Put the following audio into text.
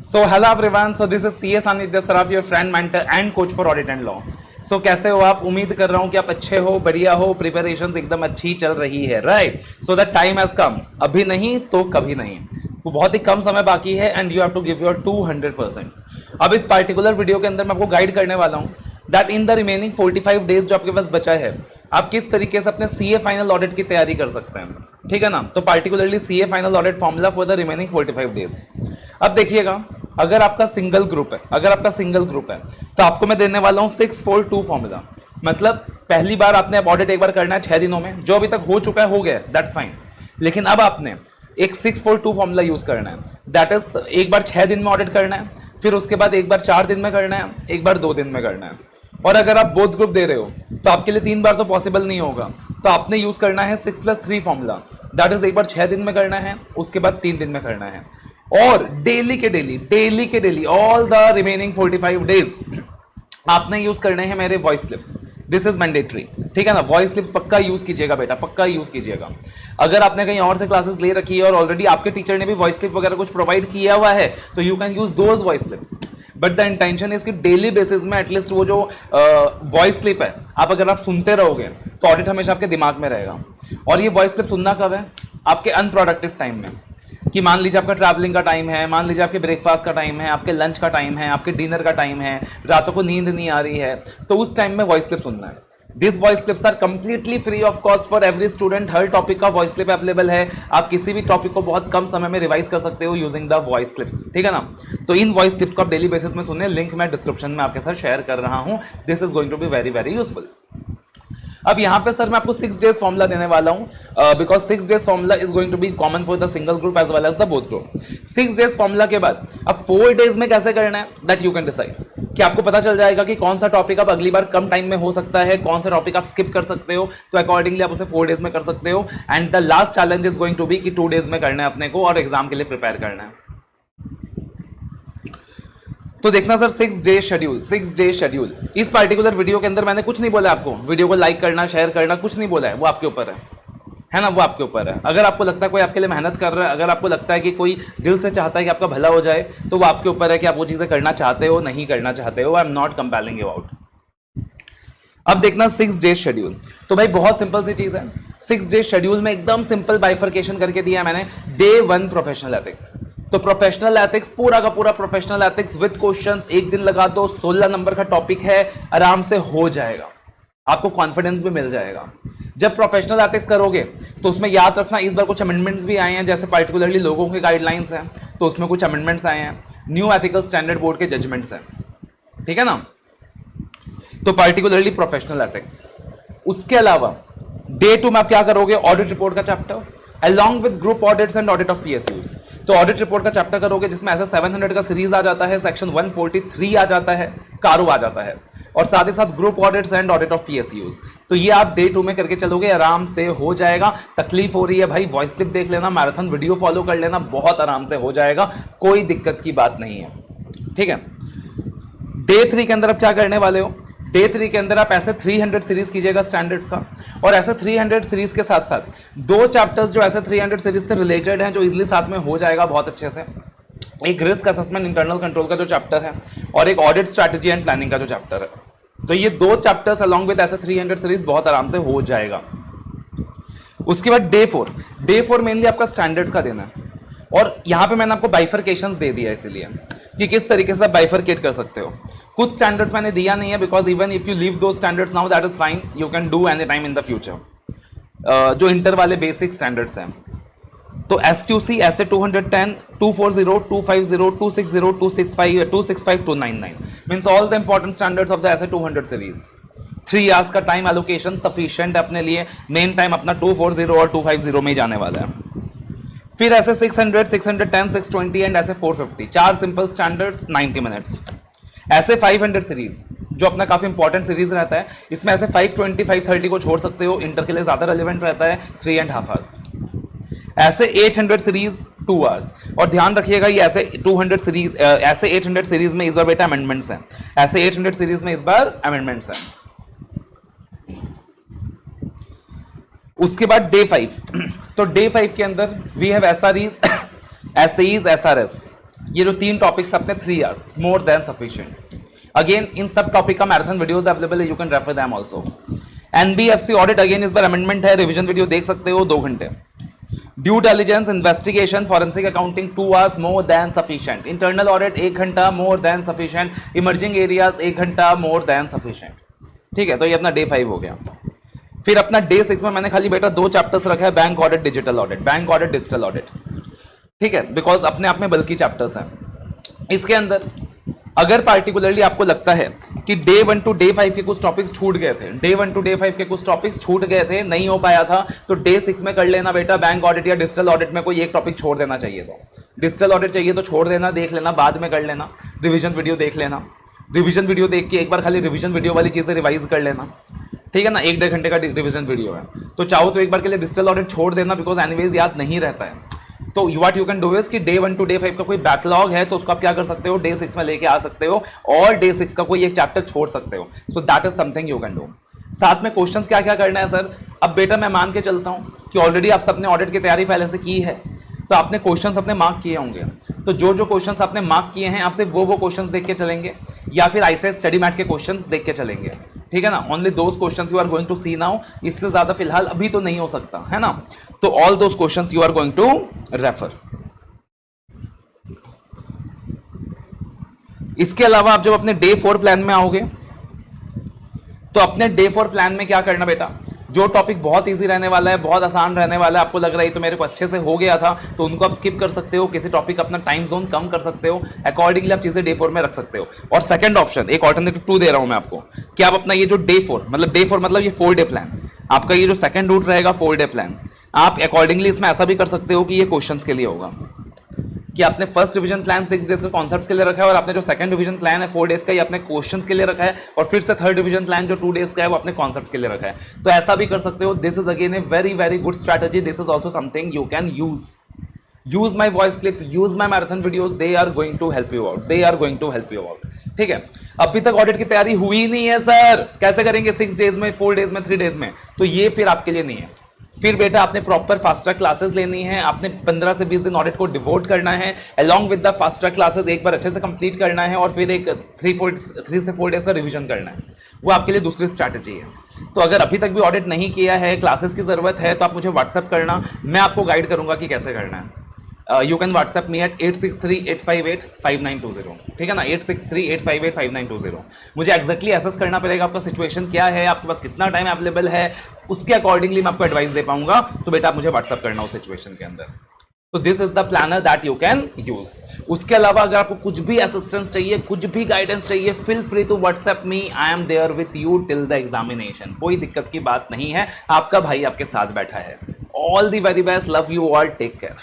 So hello everyone. So this is CS Anidya Saraf, your friend, mentor and coach for audit and law. So कैसे हो आप? उम्मीद कर रहा हूं कि आप अच्छे हो, बढ़िया हो, प्रिपरेशन एकदम अच्छी चल रही है, right? So the time has come. अभी नहीं तो कभी नहीं. वो बहुत ही कम समय बाकी है and you have to give your 200%. अब इस पार्टिकुलर वीडियो के अंदर मैं आपको गाइड करने वाला हूं that in the remaining 45 days जो आपके पास बचा है, आप किस तरीके से अपने सीए फाइनल ऑडिट की तैयारी कर सकते हैं. ठीक है ना? तो particularly CA final audit formula for the remaining 45 days. अब देखिएगा, अगर आपका सिंगल ग्रुप है तो आपको मैं देने वाला हूं 642 फॉर्मूला. मतलब पहली बार आपने अब ऑडिट एक बार करना है 6 दिनों में. जो अभी तक हो चुका है हो गया, दैट्स फाइन. लेकिन अब आपने एक 642 फॉर्मूला यूज करना है. दैट इज एक बार 6 दिन में ऑडिट करना है, फिर उसके बाद एक बार 4 दिन में करना है, एक बार 2 दिन में करना है. और अगर आप बोथ ग्रुप दे रहे हो तो आपके लिए 3 बार तो पॉसिबल नहीं होगा. तो आपने यूज करना है 6+3 फॉर्मूला. दैट इज एक बार 6 दिन में करना है, उसके बाद 3 दिन में करना है. और डेली के daily all the remaining 45 days आपने यूज करने हैं मेरे voice clips. This is mandatory. ठीक है ना? वॉइस क्लिप्स पक्का यूज कीजिएगा बेटा, पक्का यूज कीजिएगा. अगर आपने कहीं और से क्लासेस ले रखी है और ऑलरेडी आपके टीचर ने भी वॉइस क्लिप वगैरह कुछ प्रोवाइड किया हुआ है तो you can use those voice clips. But the intention is कि डेली बेसिस में एटलीस्ट वो जो वॉइस क्लिप है आप अगर आप सुनते रहोगे तो ऑडिट हमेशा आपके दिमाग में रहेगा. और ये वॉइस क्लिप सुनना कब है? आपके अनप्रोडक्टिव टाइम में. कि मान लीजिए आपका ट्रैवलिंग का टाइम है, मान लीजिए आपके ब्रेकफास्ट का टाइम है, आपके लंच का टाइम है, आपके डिनर का टाइम है, रातों को नींद नहीं आ रही है, तो उस टाइम में वॉइस क्लिप सुनना है. This voice clips are completely free of cost for every student. हर टॉपिक का वॉइस क्लिप अवेलेबल है. आप किसी भी टॉपिक को बहुत कम समय में रिवाइज कर सकते हो यूजिंग द वॉइस क्लिप्स. ठीक है ना? तो इन वॉइस क्लिप्स को आप डेली बेसिस में सुने. लिंक मैं डिस्क्रिप्शन में आपके साथ शेयर कर रहा हूं. This is going to be very very useful. अब यहां पे सर मैं आपको 6 डेज फॉर्मूला देने वाला हूं because 6 days formula is going to be common for the single group as well as the both group. 6 days formula के बाद अब 4 डेज में कैसे करना है दैट यू कैन डिसाइड. कि आपको पता चल जाएगा कि कौन सा टॉपिक आप अगली बार कम टाइम में हो सकता है, कौन सा टॉपिक आप स्किप कर सकते हो. तो अकॉर्डिंगली आप उसे 4 डेज में कर सकते हो. And the last challenge is going to be कि 2 डेज में करना है अपने को और एग्जाम के लिए प्रिपेयर करना है. तो देखना सर 6 डे शेड्यूल. इस पार्टिकुलर वीडियो के अंदर मैंने कुछ नहीं बोला आपको. वीडियो को लाइक करना, शेयर करना, कुछ नहीं बोला है. वो आपके ऊपर है ना? वो आपके ऊपर है. अगर आपको लगता है कोई आपके लिए मेहनत कर रहा है, अगर आपको लगता है कि कोई दिल से चाहता है कि आपका भला हो जाए, तो वो आपके ऊपर है कि आप वो चीजें करना चाहते हो नहीं करना चाहते हो. I am not compelling you out. अब देखना 6 डे शेड्यूल. तो भाई बहुत सिंपल सी चीज है. 6 डे शेड्यूल में एकदम सिंपल बाइफर्केशन करके दिया है मैंने. Day 1 professional ethics. तो प्रोफेशनल एथिक्स पूरा का पूरा प्रोफेशनल एथिक्स विद क्वेश्चंस. एक दिन लगा दो, 16 नंबर का टॉपिक है, आराम से हो जाएगा. आपको कॉन्फिडेंस भी मिल जाएगा. जब प्रोफेशनल एथिक्स करोगे तो उसमें याद रखना इस बार कुछ अमेंडमेंट्स भी आए हैं. जैसे पार्टिकुलरली लोगों के गाइडलाइंस हैं तो उसमें कुछ अमेंडमेंट्स आए हैं. न्यू एथिकल स्टैंडर्ड बोर्ड के जजमेंट्स हैं. ठीक है ना? तो पार्टिकुलरली प्रोफेशनल एथिक्स. उसके अलावा डे 2 में आप क्या करोगे? ऑडिट रिपोर्ट का chapter along with group audits and audit of PSUs. तो ऑडिट रिपोर्ट का चैप्टर करोगे जिसमें ऐसा 700 का सीरीज आ जाता है, सेक्शन 143 आ जाता है, कारो आ जाता है, और साथ ही साथ group audits and audit of PSUs. तो ये आप डे 2 में करके चलोगे, आराम से हो जाएगा. तकलीफ हो रही है भाई, वॉइस क्लिप देख लेना, मैराथन वीडियो फॉलो कर लेना, बहुत आराम से हो जाएगा, कोई दिक्कत की बात नहीं है. ठीक है? डे 3 के अंदर आप क्या करने वाले हो? डे 3 के अंदर आप ऐसे 300 सीरीज कीजिएगा स्टैंडर्ड्स का. और ऐसे 300 सीरीज के साथ साथ 2 चैप्टर्स जो ऐसे 300 सीरीज से रिलेटेड हैं जो इजीली साथ में हो जाएगा बहुत अच्छे से. एक रिस्क असेसमेंट इंटरनल कंट्रोल का जो चैप्टर है और एक ऑडिट स्ट्रैटेजी एंड प्लानिंग का जो चैप्टर है. तो ये 2 चैप्टर्स अलॉन्ग विद ऐसे 300 सीरीज बहुत आराम से हो जाएगा. उसके बाद डे 4 मेनली आपका स्टैंडर्ड्स का देना है. और यहां पे मैंने आपको बाइफर्केशन दे दिया इसलिए कि किस तरीके से आप बाइफर्केट कर सकते हो. कुछ स्टैंडर्ड्स मैंने दिया नहीं है because even if you leave two standards now that is fine, you can do any time in the future. जो इंटर वाले बेसिक स्टैंडर्ड्स हैं तो SQC ऐसे 210, 240, 250, 260, 265, 265, 299 means all the important standards of the ऐसे 200 सीरीज. 3 आवर्स का time allocation sufficient अपने लिए. Main time अपना 240 और 250 में ही जाने वाला है. फिर ऐसे 600, 610, 620 एंड ऐसे 450. 4 सिंपल स्टैंडर्ड्स 90 मिनट्स. ऐसे 500 सीरीज जो अपना काफी इंपॉर्टेंट सीरीज रहता है, इसमें ऐसे 520, 530 को छोड़ सकते हो, इंटर के लिए ज्यादा रेलिवेंट रहता है, 3.5 आवर्स. ऐसे 800 सीरीज 2 आवर्स. और ध्यान रखिएगा ये ऐसे 200 सीरीज ऐसे 800 सीरीज में इस बार बेटा अमेंडमेंट्स हैं. ऐसे 800 सीरीज में इस बार अमेंडमेंट्स हैं. उसके बाद डे 5. तो डे 5 के अंदर we have SREs, SAEs, SRS. ये जो 3 टॉपिक्स अपने 3 hours more than sufficient. Again इन सब टॉपिक का मैराथन वीडियोस अवेलेबल है, you can refer them also. NBFC audit again इस बार अमेंडमेंट है, रिवीजन वीडियो देख सकते हो 2 घंटे। Due diligence, investigation, forensic accounting 2 hours more than sufficient. Internal audit 1 घंटा more than sufficient. Emerging areas 1 घंटा मोर देन सफिशिएंट। ठीक है, तो ये अपना डे 5 हो गया। फिर अपना डे 6 में मैंने खाली बेटा 2 चैप्टर्स रखा है, bank audit, digital audit, bank audit, digital audit. ठीक है, बिकॉज अपने आप में बल्कि चैप्टर्स हैं। इसके अंदर अगर पार्टिकुलरली आपको लगता है कि डे 1 टू डे 5 के कुछ टॉपिक्स छूट गए थे, डे 1 टू डे 5 के कुछ टॉपिक्स छूट गए थे, नहीं हो पाया था, तो डे 6 में कर लेना बेटा। बैंक ऑडिट या डिजिटल ऑडिट में कोई एक टॉपिक छोड़ देना चाहिए, तो डिजिटल ऑडिट चाहिए तो छोड़ देना, देख लेना, बाद में कर लेना। रिवीजन वीडियो देख लेना, रिवीजन वीडियो देख के एक बार खाली रिवीजन वीडियो वाली चीजें रिवाइज कर लेना। ठीक है ना, 1-1.5 घंटे का रिवीजन वीडियो है, तो चाहो तो एक बार के लिए डिजिटल ऑडिट छोड़ देना, बिकॉज एनीवेज याद नहीं रहता है। तो what you can do is कि डे 1 टू डे 5 का कोई बैकलॉग है तो उसको आप क्या कर सकते हो, डे 6 में लेके आ सकते हो, और डे 6 का कोई एक चैप्टर छोड़ सकते हो। So that is something you can do. साथ में क्वेश्चंस क्या क्या करना है सर, अब बेटा मैं मान के चलता हूं कि ऑलरेडी आप सबने ऑडिट की तैयारी पहले से की है, तो आपने क्वेश्चंस अपने मार्क किए होंगे, तो जो जो क्वेश्चंस आपने मार्क किए हैं आप सिर्फ वो क्वेश्चंस देख के चलेंगे, या फिर आईसीएस स्टडी मैट के क्वेश्चंस देख के चलेंगे। ठीक है ना, only those questions you are going to see now, इससे ज्यादा फिलहाल अभी तो नहीं हो सकता है ना, तो all those questions you are going to refer. इसके अलावा आप जब अपने डे 4 प्लान में आओगे, तो अपने डे 4 प्लान में क्या करना बेटा, जो टॉपिक बहुत इजी रहने वाला है, बहुत आसान रहने वाला है, आपको लग रहा है तो मेरे को अच्छे से हो गया था, तो उनको आप स्किप कर सकते हो, किसी टॉपिक अपना टाइम जोन कम कर सकते हो, अकॉर्डिंगली आप चीजें डे 4 में रख सकते हो। और सेकंड ऑप्शन, एक ऑल्टरनेटिव 2 दे रहा हूं मैं आपको, कि आप अपना ये जो डे 4 मतलब ये 4 डे प्लान, आपका ये जो सेकंड रूट रहेगा 4 डे प्लान, आप अकॉर्डिंगली इसमें ऐसा भी कर सकते हो कि ये क्वेश्चंस के लिए होगा, कि आपने फर्स्ट डिवीजन प्लान 6 डेज का कॉन्सेप्ट्स के लिए रखा है, और आपने जो सेकंड डिवीजन प्लान है 4 डेज का, ये अपने क्वेश्चंस के लिए रखा है, और फिर से थर्ड डिवीजन प्लान जो 2 डेज का है वो अपने कॉन्सेप्ट्स के लिए रखा है। तो ऐसा भी कर सकते हो। This is again a very very good strategy, this is also something you can use my voice clip, use my marathon videos, they are going to help you out, they are going to help you out. ठीक है, अभी तक audit की तैयारी हुई नहीं है sir, कैसे करेंगे 6 डेज में, 4 डेज में, 3 डेज में, तो ये फिर आपके लिए नहीं है। फिर बेटा आपने प्रॉपर फास्ट ट्रैक क्लासेस लेनी है, आपने 15 से 20 दिन ऑडिट को डिवोट करना है, along with the fast track classes एक बार अच्छे से कंप्लीट करना है, और फिर एक 3 से 4 डेज का रिवीजन करना है, वो आपके लिए दूसरी स्ट्रैटेजी है। तो अगर अभी तक भी ऑडिट नहीं किया है, क्लासेस की जरूरत है, तो आप मुझे व्हाट्सएप करना, मैं आपको गाइड करूंगा कि कैसे करना है। You can WhatsApp me at 8638585920। ठीक है ना, 8638585920। मुझे एक्जैक्टली एसेस करना पड़ेगा आपका सिचुएशन क्या है, आपके पास कितना टाइम अवेलेबल है, उसके अकॉर्डिंगली मैं आपको एडवाइस दे पाऊंगा। तो बेटा आप मुझे व्हाट्सएप करना उस सिचुएशन के अंदर। तो this is the planner that you can use. उसके अलावा अगर आपको कुछ भी असिस्टेंस चाहिए, कुछ भी गाइडेंस चाहिए, feel free to WhatsApp me, I am there with you till the examination. कोई दिक्कत की बात नहीं है, आपका भाई आपके साथ बैठा है। All the very best, love you all, take care.